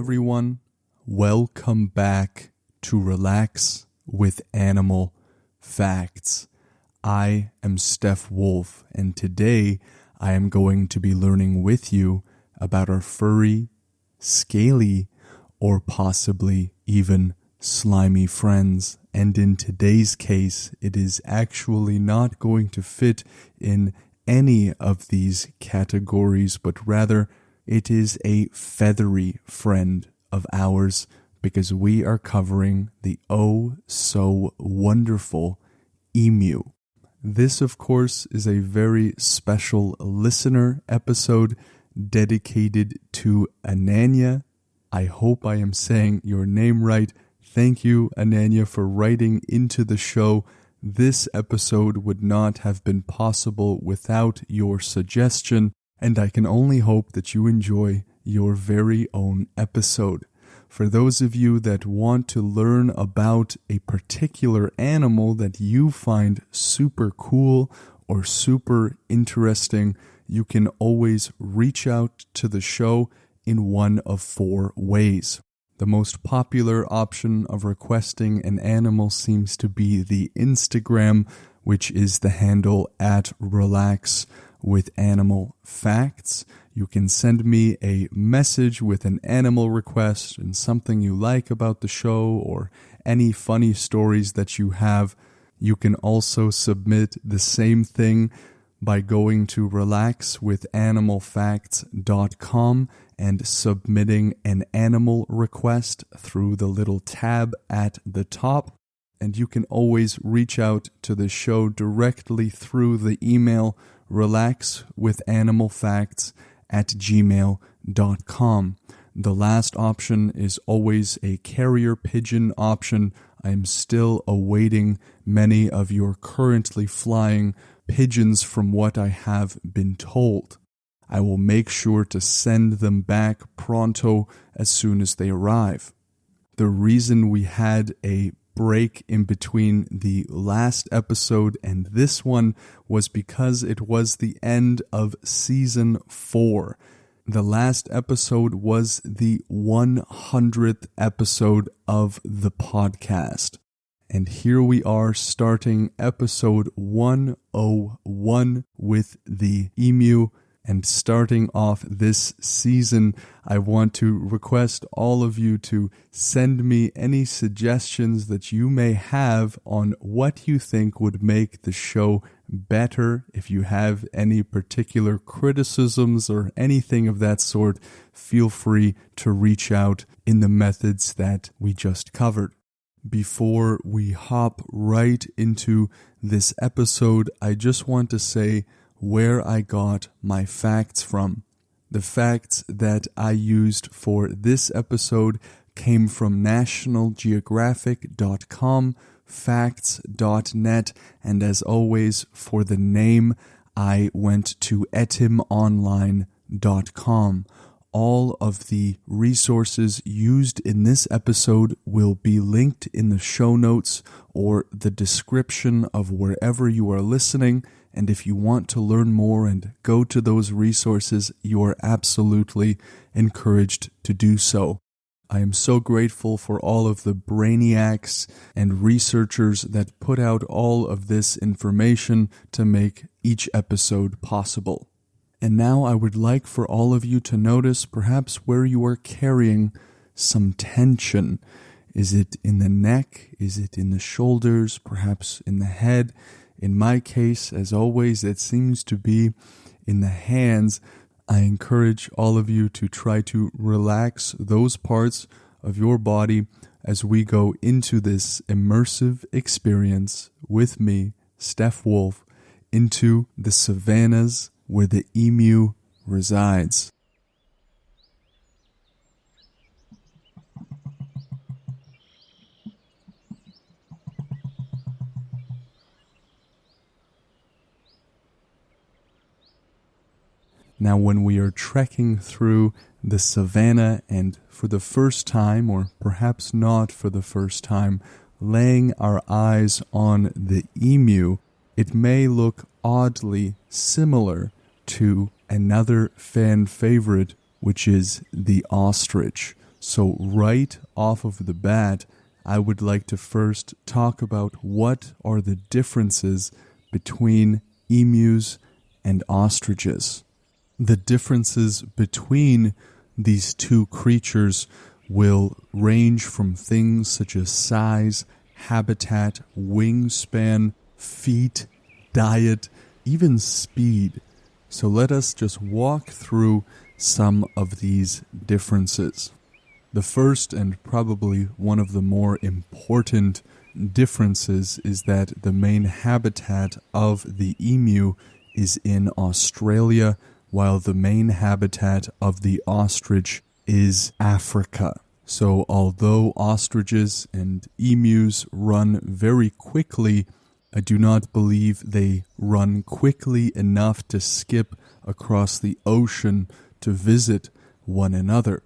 everyone. Welcome back to Relax with Animal Facts. I am Steph Wolf, and today I am going to be learning with you about our furry, scaly, or possibly even slimy friends. And in today's case, it is actually not going to fit in any of these categories, but rather it is a feathery friend of ours because we are covering the oh so wonderful emu. This, of course, is a very special listener episode dedicated to Ananya. I hope I am saying your name right. Thank you, Ananya, for writing into the show. This episode would not have been possible without your suggestion, and I can only hope that you enjoy your very own episode. For those of you that want to learn about a particular animal that you find super cool or super interesting, you can always reach out to the show in one of 4 ways. The most popular option of requesting an animal seems to be the Instagram, which is the handle at Relax with Animal Facts. You can send me a message with an animal request and something you like about the show or any funny stories that you have. You can also submit the same thing by going to relaxwithanimalfacts.com and submitting an animal request through the little tab at the top. And you can always reach out to the show directly through the email relaxwithanimalfacts@gmail.com. The last option is always a carrier pigeon option. I am still awaiting many of your currently flying pigeons from what I have been told. I will make sure to send them back pronto as soon as they arrive. The reason we had a break in between the last episode and this one was because it was the end of season 4. The last episode was the 100th episode of the podcast. And here we are starting episode 101 with the emu. And starting off this season, I want to request all of you to send me any suggestions that you may have on what you think would make the show better. If you have any particular criticisms or anything of that sort, feel free to reach out in the methods that we just covered. Before we hop right into this episode, I just want to say where I got my facts from. The facts that I used for this episode came from nationalgeographic.com, facts.net, and as always, for the name, I went to etimonline.com. All of the resources used in this episode will be linked in the show notes or the description of wherever you are listening. And if you want to learn more and go to those resources, you are absolutely encouraged to do so. I am so grateful for all of the brainiacs and researchers that put out all of this information to make each episode possible. And now I would like for all of you to notice perhaps where you are carrying some tension. Is it in the neck? Is it in the shoulders? Perhaps in the head? In my case, as always, it seems to be in the hands. I encourage all of you to try to relax those parts of your body as we go into this immersive experience with me, Steph Wolf, into the savannas where the emu resides. Now, when we are trekking through the savannah and for the first time, or perhaps not for the first time, laying our eyes on the emu, it may look oddly similar to another fan favorite, which is the ostrich. So right off of the bat, I would like to first talk about what are the differences between emus and ostriches. The differences between these two creatures will range from things such as size, habitat, wingspan, feet, diet, even speed. So let us just walk through some of these differences. The first and probably one of the more important differences is that the main habitat of the emu is in Australia, while the main habitat of the ostrich is Africa. So although ostriches and emus run very quickly, I do not believe they run quickly enough to skip across the ocean to visit one another.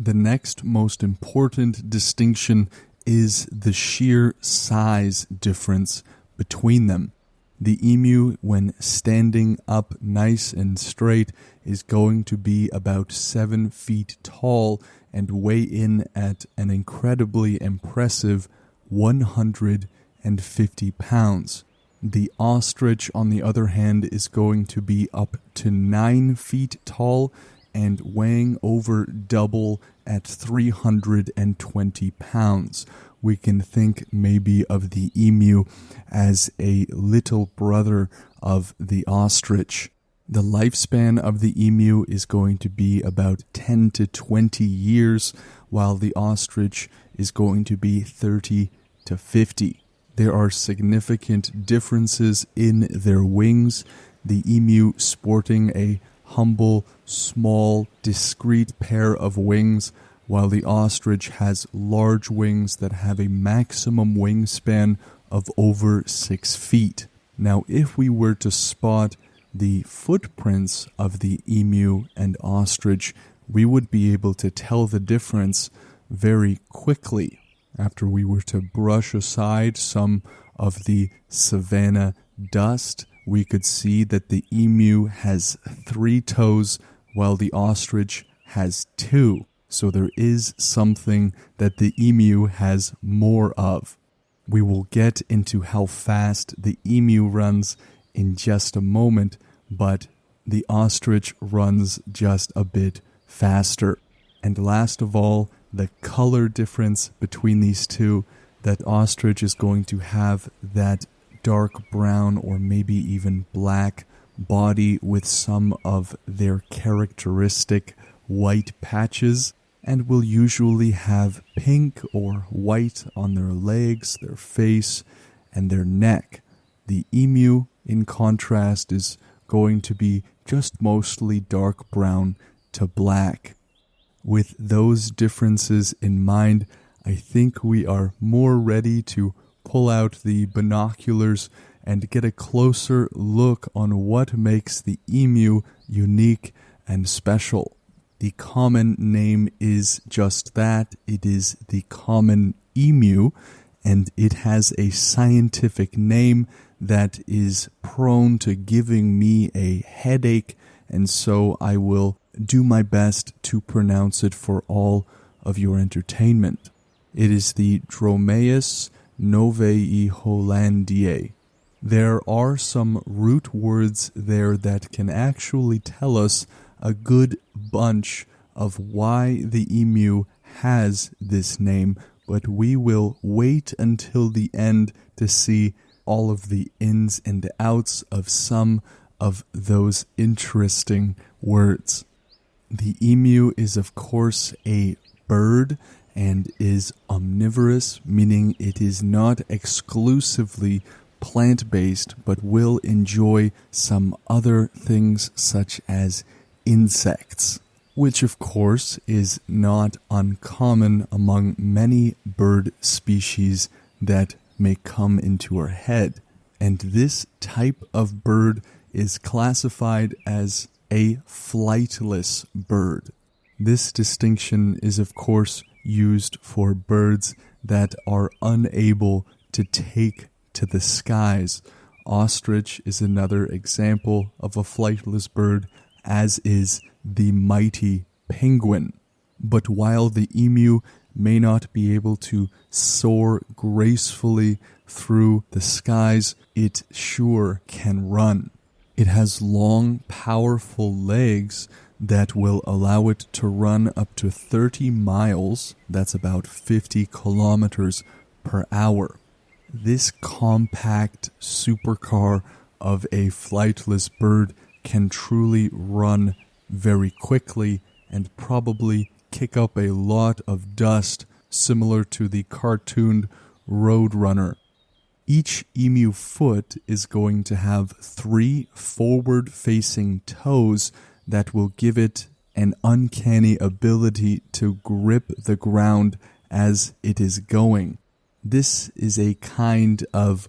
The next most important distinction is the sheer size difference between them. The emu, when standing up nice and straight, is going to be about 7 feet tall and weigh in at an incredibly impressive 150 pounds. The ostrich, on the other hand, is going to be up to 9 feet tall and weighing over double at 320 pounds. We can think maybe of the emu as a little brother of the ostrich. The lifespan of the emu is going to be about 10 to 20 years, while the ostrich is going to be 30 to 50. There are significant differences in their wings, the emu sporting a humble, small, discreet pair of wings, while the ostrich has large wings that have a maximum wingspan of over 6 feet. Now, if we were to spot the footprints of the emu and ostrich, we would be able to tell the difference very quickly. After we were to brush aside some of the savannah dust, we could see that the emu has 3 toes while the ostrich has 2. So there is something that the emu has more of. We will get into how fast the emu runs in just a moment, but the ostrich runs just a bit faster. And last of all, the color difference between these two, that ostrich is going to have that dark brown or maybe even black body with some of their characteristic white patches, and will usually have pink or white on their legs, their face, and their neck. The emu, in contrast, is going to be just mostly dark brown to black. With those differences in mind, I think we are more ready to pull out the binoculars and get a closer look on what makes the emu unique and special. The common name is just that. It is the common emu, and it has a scientific name that is prone to giving me a headache, and so I will do my best to pronounce it for all of your entertainment. It is the Dromaeus novei hollandiae. There are some root words there that can actually tell us a good bunch of why the emu has this name, but we will wait until the end to see all of the ins and outs of some of those interesting words. The emu is, of course, a bird and is omnivorous, meaning it is not exclusively plant-based, but will enjoy some other things such as insects, which of course is not uncommon among many bird species that may come into our head. And this type of bird is classified as a flightless bird. This distinction is of course used for birds that are unable to take to the skies. Ostrich is another example of a flightless bird, as is the mighty penguin. But while the emu may not be able to soar gracefully through the skies, it sure can run. It has long, powerful legs that will allow it to run up to 30 miles, that's about 50 kilometers per hour. This compact supercar of a flightless bird can truly run very quickly and probably kick up a lot of dust, similar to the cartooned Roadrunner. Each emu foot is going to have 3 forward-facing toes that will give it an uncanny ability to grip the ground as it is going. This is a kind of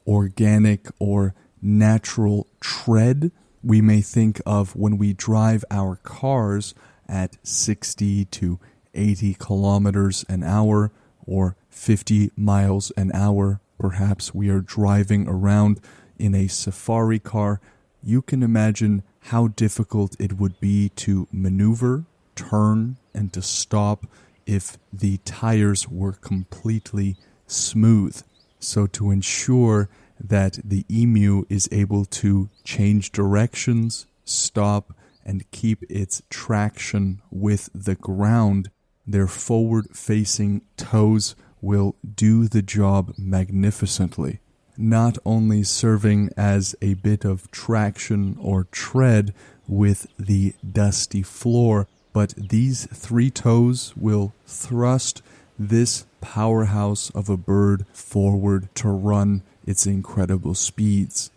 organic or natural tread we may think of when we drive our cars at 60 to 80 kilometers an hour or 50 miles an hour. Perhaps we are driving around in a safari car. You can imagine how difficult it would be to maneuver, turn, and to stop if the tires were completely smooth. So to ensure that the emu is able to change directions, stop, and keep its traction with the ground, their forward-facing toes will do the job magnificently, not only serving as a bit of traction or tread with the dusty floor, but these 3 toes will thrust this powerhouse of a bird forward to run its incredible speeds.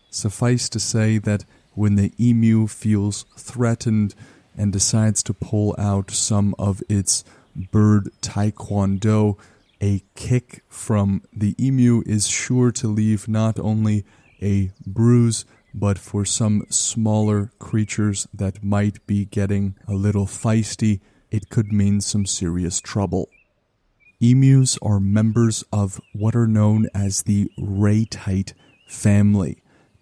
Suffice to say that when the emu feels threatened and decides to pull out some of its bird taekwondo, a kick from the emu is sure to leave not only a bruise, but for some smaller creatures that might be getting a little feisty, it could mean some serious trouble. Emus are members of what are known as the ratite family.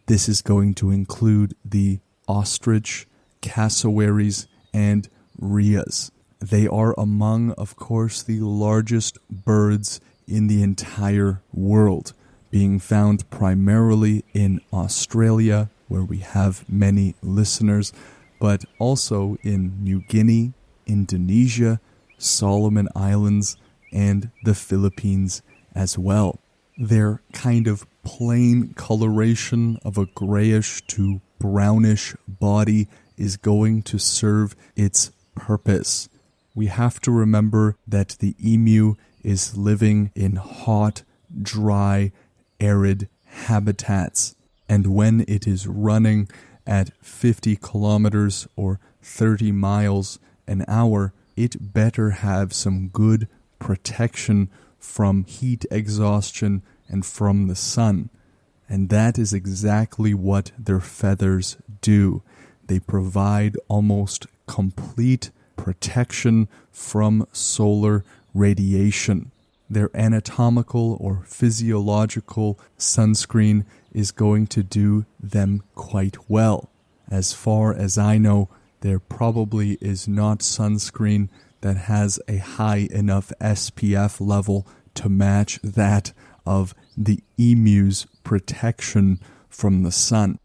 This is going to include the ostrich, cassowaries, and rheas. They are among, of course, the largest birds in the entire world, being found primarily in Australia, where we have many listeners, but also in New Guinea, Indonesia, Solomon Islands, and the Philippines as well. Their kind of plain coloration of a grayish to brownish body is going to serve its purpose. We have to remember that the emu is living in hot, dry, arid habitats, and when it is running at 50 kilometers or 30 miles an hour, it better have some good protection from heat exhaustion and from the sun. And that is exactly what their feathers do. They provide almost complete protection from solar radiation. Their anatomical or physiological sunscreen is going to do them quite well. As far as I know, there probably is not sunscreen that has a high enough SPF level to match that of the emu's protection from the sun.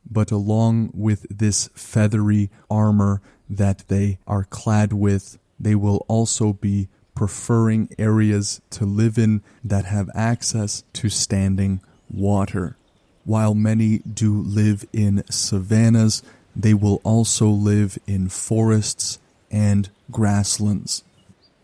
But along with this feathery armor that they are clad with, they will also be preferring areas to live in that have access to standing water. While many do live in savannas, they will also live in forests and grasslands.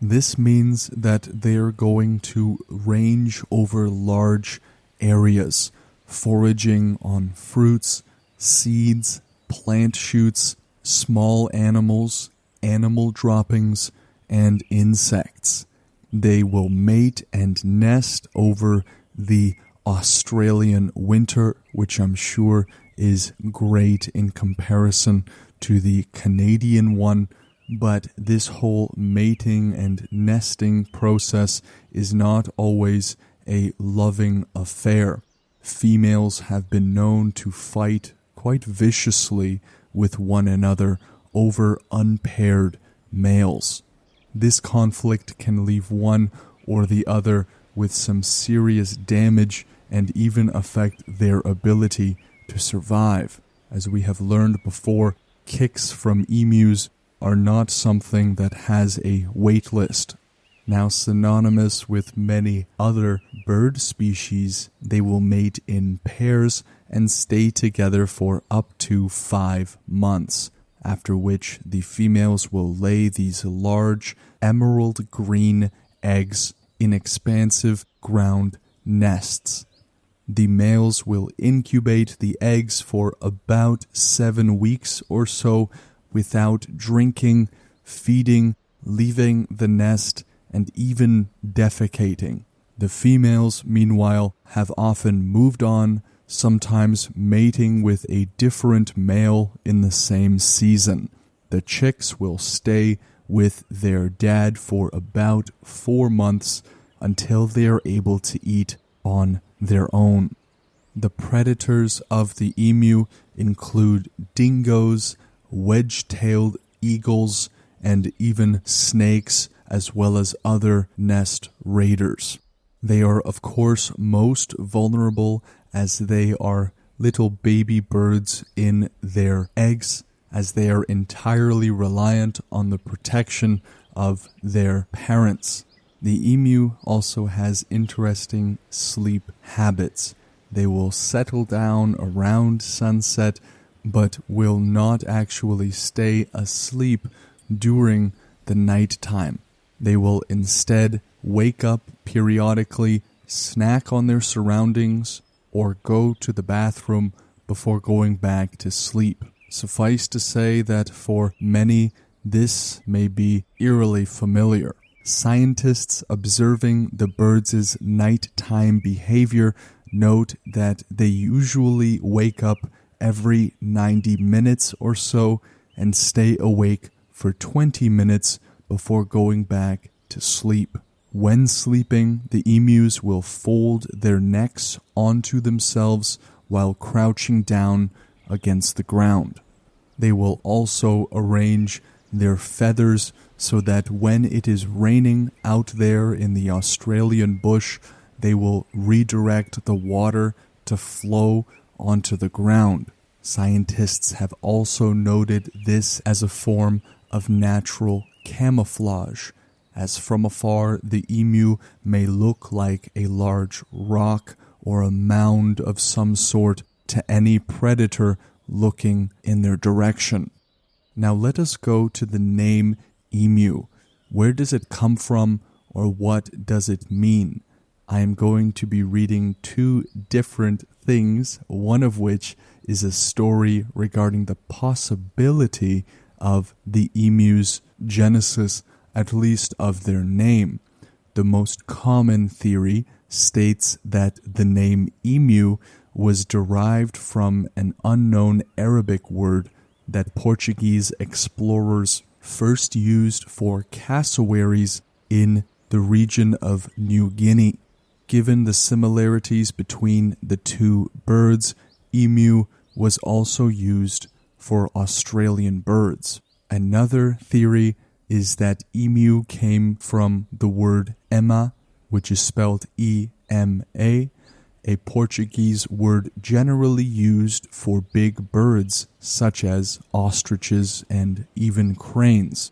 This means that they are going to range over large areas, foraging on fruits, seeds, plant shoots, small animals, animal droppings, and insects. They will mate and nest over the Australian winter, which I'm sure is great in comparison to the Canadian one. But this whole mating and nesting process is not always a loving affair. Females have been known to fight quite viciously with one another over unpaired males. this conflict can leave one or the other with some serious damage and even affect their ability to survive. As we have learned before, kicks from emus are not something that has a wait list. Now, synonymous with many other bird species, they will mate in pairs and stay together for up to 5 months, after which the females will lay these large emerald green eggs in expansive ground nests. The males will incubate the eggs for about 7 weeks or so without drinking, feeding, leaving the nest, and even defecating. The females, meanwhile, have often moved on, sometimes mating with a different male in the same season. The chicks will stay with their dad for about 4 months until they are able to eat on their own. The predators of the emu include dingoes, wedge-tailed eagles, and even snakes, as well as other nest raiders. They are, of course, most vulnerable as they are little baby birds in their eggs, as they are entirely reliant on the protection of their parents. The emu also has interesting sleep habits. They will settle down around sunset, but will not actually stay asleep during the night time. They will instead wake up periodically, snack on their surroundings, or go to the bathroom before going back to sleep. Suffice to say that for many, this may be eerily familiar. Scientists observing the birds' nighttime behavior note that they usually wake up every 90 minutes or so and stay awake for 20 minutes before going back to sleep. When sleeping, the emus will fold their necks onto themselves while crouching down against the ground. They will also arrange their feathers so that when it is raining out there in the Australian bush, they will redirect the water to flow onto the ground. Scientists have also noted this as a form of natural camouflage, as from afar the emu may look like a large rock or a mound of some sort to any predator looking in their direction. Now let us go to the name emu. Where does it come from, or what does it mean? I am going to be reading 2 different things, one of which is a story regarding the possibility of the emu's genesis, at least of their name. The most common theory states that the name emu was derived from an unknown Arabic word that Portuguese explorers first used for cassowaries in the region of New Guinea. Given the similarities between the 2 birds, emu was also used for Australian birds. Another theory is that emu came from the word ema, which is spelled E-M-A, a Portuguese word generally used for big birds such as ostriches and even cranes.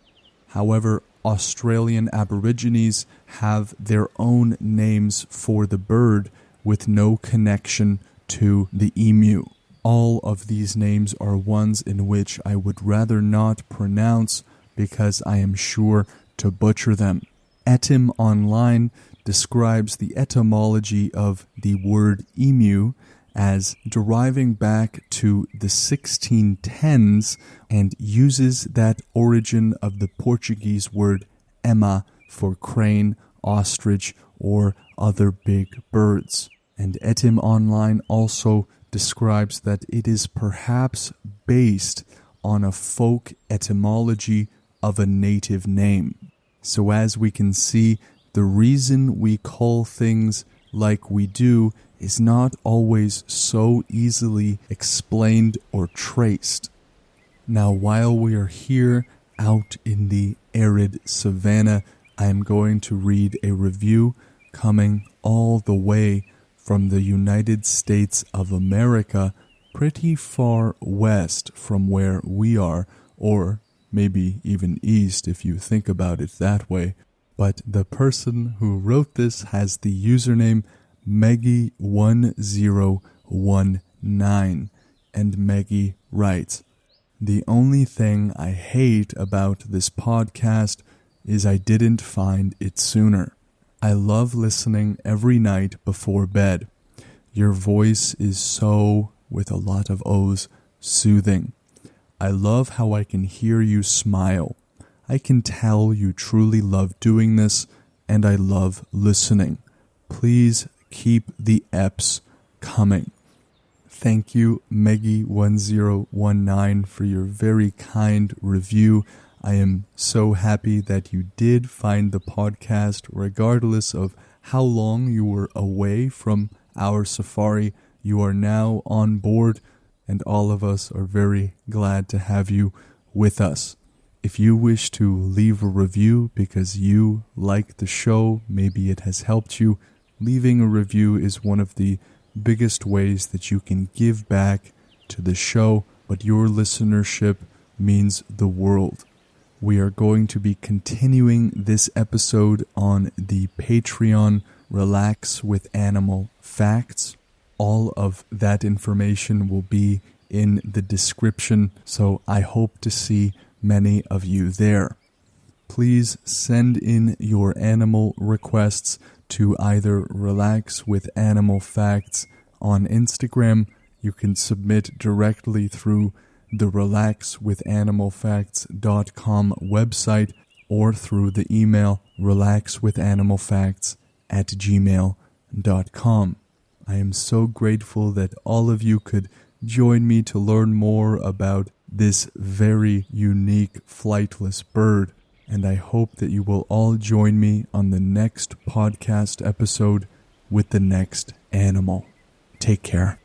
However, Australian Aborigines have their own names for the bird with no connection to the emu. All of these names are ones in which I would rather not pronounce because I am sure to butcher them. Etym Online describes the etymology of the word emu as deriving back to the 1610s and uses that origin of the Portuguese word ema for crane, ostrich, or other big birds. And Etym Online also describes that it is perhaps based on a folk etymology of a native name. So as we can see, the reason we call things like we do is not always so easily explained or traced. Now, while we are here, out in the arid savannah. I am going to read a review coming all the way from the United States of America, pretty far west from where we are, or maybe even east if you think about it that way. But the person who wrote this has the username Meggy1019, and Meggy writes, "The only thing I hate about this podcast is I didn't find it sooner. I love listening every night before bed. Your voice is so, with a lot of O's, soothing. I love how I can hear you smile. I can tell you truly love doing this, and I love listening. Please keep the EPs coming." Thank you, Meggy1019, for your very kind review. I am so happy that you did find the podcast, regardless of how long you were away from our safari. You are now on board, and all of us are very glad to have you with us. If you wish to leave a review because you like the show, maybe it has helped you, leaving a review is one of the biggest ways that you can give back to the show, but your listenership means the world. We are going to be continuing this episode on the Patreon Relax with Animal Facts. All of that information will be in the description, so I hope to see many of you there. Please send in your animal requests to either Relax with Animal Facts on Instagram. You can submit directly through the relaxwithanimalfacts.com website or through the email relaxwithanimalfacts@gmail.com. I am so grateful that all of you could join me to learn more about this very unique flightless bird, and I hope that you will all join me on the next podcast episode with the next animal. Take care.